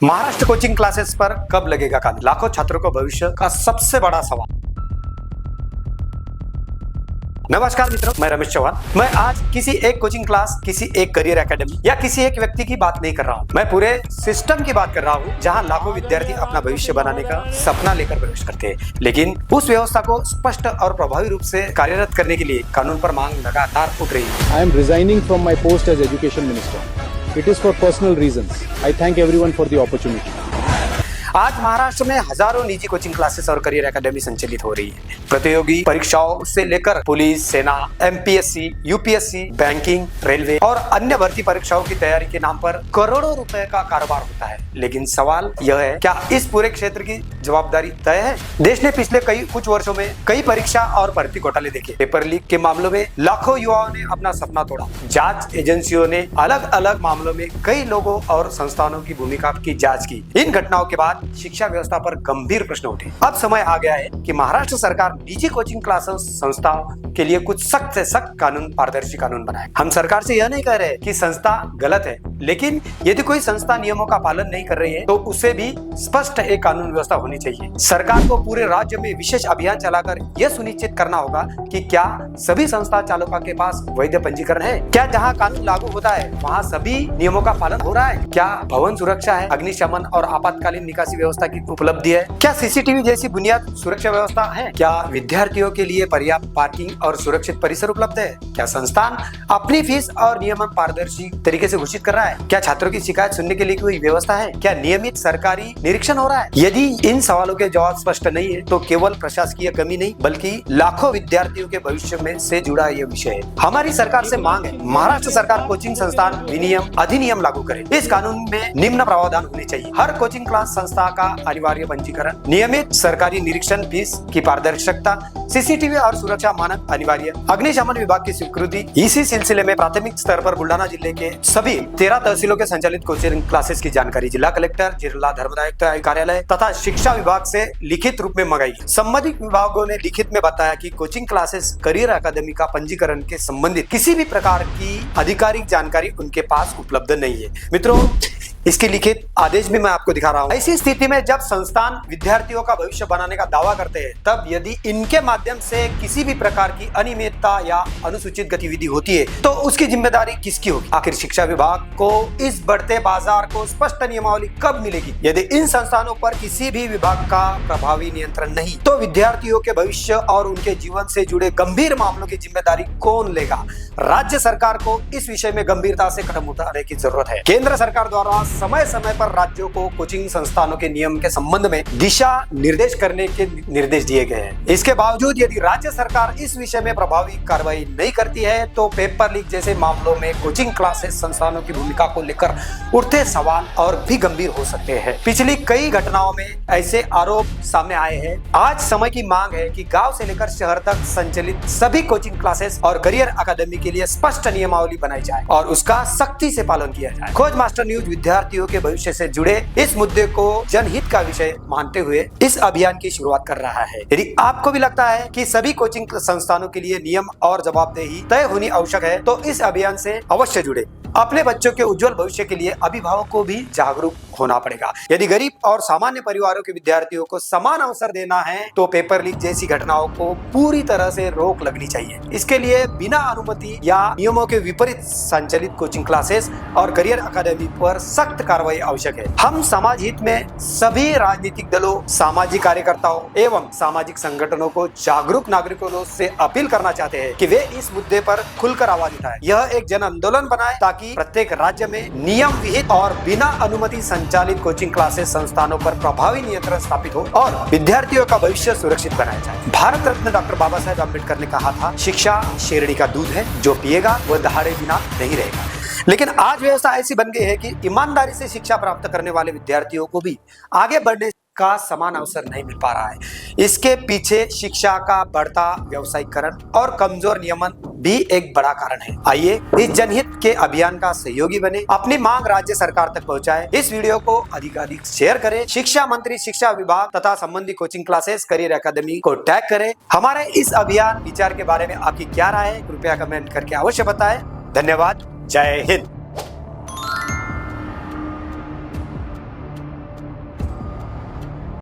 Maharashtra coaching classes पर कब लगेगा कानून? लाखों छात्रों को भविष्य का सबसे बड़ा सवाल। नमस्कार मित्रों, मैं रमेश चौहान। मैं आज किसी एक कोचिंग क्लास, किसी एक करियर एकेडमी या किसी एक व्यक्ति की बात नहीं कर रहा हूँ। मैं पूरे सिस्टम की बात कर रहा हूँ, जहाँ लाखों विद्यार्थी अपना भविष्य बनाने का सपना लेकर प्रवेश करते हैं, लेकिन उस व्यवस्था को स्पष्ट और प्रभावी रूप से कार्यरत करने के लिए कानून पर मांग लगातार उठ रही है। I am resigning from my post as education minister. It is for personal reasons. I thank everyone for the opportunity. आज महाराष्ट्र में हजारों निजी कोचिंग क्लासेस और करियर एकेडमी संचालित हो रही है। प्रतियोगी परीक्षाओं से लेकर पुलिस, सेना, एमपीएससी, यूपीएससी, बैंकिंग, रेलवे और अन्य भर्ती परीक्षाओं की तैयारी के नाम पर करोड़ों रुपए का कारोबार होता है। लेकिन सवाल यह है, क्या इस पूरे क्षेत्र की जवाबदारी तय है? देश ने पिछले कुछ वर्षों में कई परीक्षा और भर्ती घोटाले देखे। पेपर लीक के मामलों में लाखों युवाओं ने अपना सपना तोड़ा। जांच एजेंसियों ने अलग अलग मामलों में कई लोगों और संस्थानों की भूमिका की जांच की। इन घटनाओं के बाद शिक्षा व्यवस्था पर गंभीर प्रश्न उठे। अब समय आ गया है कि महाराष्ट्र सरकार निजी कोचिंग क्लासेस संस्थाओं के लिए कुछ सख्त से सख्त कानून, पारदर्शी कानून बनाए। हम सरकार से यह नहीं कह रहे कि संस्था गलत है, लेकिन यदि कोई संस्था नियमों का पालन नहीं कर रही है तो उसे भी स्पष्ट एक कानून व्यवस्था होनी चाहिए। सरकार को पूरे राज्य में विशेष अभियान चलाकर यह सुनिश्चित करना होगा कि क्या सभी संस्था चालकों के पास वैध पंजीकरण है, क्या जहाँ कानून लागू होता है वहाँ सभी नियमों का पालन हो रहा है, क्या भवन सुरक्षा है, अग्निशमन और आपातकालीन निकासी व्यवस्था की उपलब्धि है, क्या सीसीटीवी जैसी बुनियाद सुरक्षा व्यवस्था है, क्या विद्यार्थियों के लिए पर्याप्त पार्किंग और सुरक्षित परिसर उपलब्ध है, क्या संस्थान अपनी फीस और नियमन पारदर्शी तरीके से घोषित कर रहा है, क्या छात्रों की शिकायत सुनने के लिए कोई व्यवस्था है, क्या नियमित सरकारी निरीक्षण हो रहा है। यदि इन सवालों के जवाब स्पष्ट नहीं है तो केवल प्रशासकीय कमी नहीं बल्कि लाखों विद्यार्थियों के भविष्य में से जुड़ा यह विषय है। हमारी सरकार से मांग है, महाराष्ट्र सरकार कोचिंग संस्थान विनियम अधिनियम लागू करे। इस कानून में निम्न प्रावधान होने चाहिए। हर कोचिंग क्लास संस्था का अनिवार्य पंजीकरण, नियमित सरकारी निरीक्षण, फीस की पारदर्शिता, सीसीटीवी और सुरक्षा मानक अनिवार्य, अग्निशमन विभाग की स्वीकृति। इसी सिलसिले में प्राथमिक स्तर पर बुल्ढाना जिले के सभी 13 तहसीलों के संचालित कोचिंग क्लासेस की जानकारी जिला कलेक्टर, जिला धर्मायुक्त कार्यालय तथा शिक्षा विभाग से लिखित रूप में मंगाई। संबंधित विभागों ने लिखित में बताया कि कोचिंग क्लासेस करियर अकादमी का पंजीकरण के संबंधित किसी भी प्रकार की आधिकारिक जानकारी उनके पास उपलब्ध नहीं है। मित्रों, इसके लिखित आदेश भी मैं आपको दिखा रहा हूँ। ऐसी स्थिति में जब संस्थान विद्यार्थियों का भविष्य बनाने का दावा करते हैं, तब यदि इनके माध्यम से किसी भी प्रकार की अनियमितता या अनुसूचित गतिविधि होती है तो उसकी जिम्मेदारी किसकी होगी? आखिर शिक्षा विभाग को इस बढ़ते बाजार को स्पष्ट नियमावली कब मिलेगी? यदि इन संस्थानों पर किसी भी विभाग का प्रभावी नियंत्रण नहीं तो विद्यार्थियों के भविष्य और उनके जीवन से जुड़े गंभीर मामलों की जिम्मेदारी कौन लेगा? राज्य सरकार को इस विषय में गंभीरता से कदम उठाने की जरूरत है। केंद्र सरकार द्वारा समय समय पर राज्यों को कोचिंग संस्थानों के नियम के संबंध में दिशा निर्देश करने के निर्देश दिए गए हैं। इसके बावजूद यदि राज्य सरकार इस विषय में प्रभावी कार्रवाई नहीं करती है तो पेपर लीक जैसे मामलों में कोचिंग क्लासेस संस्थानों की भूमिका को लेकर उठते सवाल और भी गंभीर हो सकते हैं। पिछली कई घटनाओं में ऐसे आरोप सामने आए हैं। आज समय की मांग है कि गांव से लेकर शहर तक संचालित सभी कोचिंग क्लासेस और करियर अकादमी के लिए स्पष्ट नियमावली बनाई जाए और उसका सख्ती से पालन किया जाए। खोज मास्टर न्यूज विद्यार्थियों के भविष्य से जुड़े इस मुद्दे को जनहित का विषय मानते हुए इस अभियान की शुरुआत कर रहा है। यदि आपको भी लगता है कि सभी कोचिंग संस्थानों के लिए नियम और जवाबदेही तय होनी आवश्यक है तो इस अभियान से अवश्य जुड़े। अपने बच्चों के उज्जवल भविष्य के लिए अभिभावक को भी जागरूक होना पड़ेगा। यदि गरीब और सामान्य परिवारों के विद्यार्थियों को समान अवसर देना है तो पेपर लीक जैसी घटनाओं को पूरी तरह से रोक लगनी चाहिए। इसके लिए बिना अनुमति या नियमों के विपरीत संचालित कोचिंग क्लासेस और करियर अकादमी पर सख्त कार्रवाई आवश्यक है। हम समाज हित में सभी राजनीतिक दलों, सामाजिक कार्यकर्ताओं एवं सामाजिक संगठनों को जागरूक नागरिकों से अपील करना चाहते हैं कि वे इस मुद्दे पर खुलकर आवाज उठाएं। यह एक जन आंदोलन बनाए ताकि प्रत्येक राज्य में नियम विहित और बिना अनुमति संचालित कोचिंग क्लासेस संस्थानों पर प्रभावी नियंत्रण स्थापित हो और विद्यार्थियों का भविष्य सुरक्षित बनाया जाए। भारत रत्न डॉक्टर बाबा साहेब अम्बेडकर ने कहा था, शिक्षा शेरनी का दूध है, जो पिएगा वह दहाड़े बिना नहीं रहेगा। लेकिन आज व्यवस्था ऐसी बन गई है कि ईमानदारी से शिक्षा प्राप्त करने वाले विद्यार्थियों को भी आगे बढ़ने का समान अवसर नहीं मिल पा रहा है। इसके पीछे शिक्षा का बढ़ता व्यवसायीकरण और कमजोर नियमन भी एक बड़ा कारण है। आइए इस जनहित के अभियान का सहयोगी बने, अपनी मांग राज्य सरकार तक पहुंचाए। इस वीडियो को अधिकाधिक शेयर करें, शिक्षा मंत्री, शिक्षा विभाग तथा संबंधित कोचिंग क्लासेस, करियर अकादमी को टैग करें। हमारे इस अभियान विचार के बारे में आपकी क्या राय है, कृपया कमेंट करके अवश्य बताएं। धन्यवाद। जय हिंद।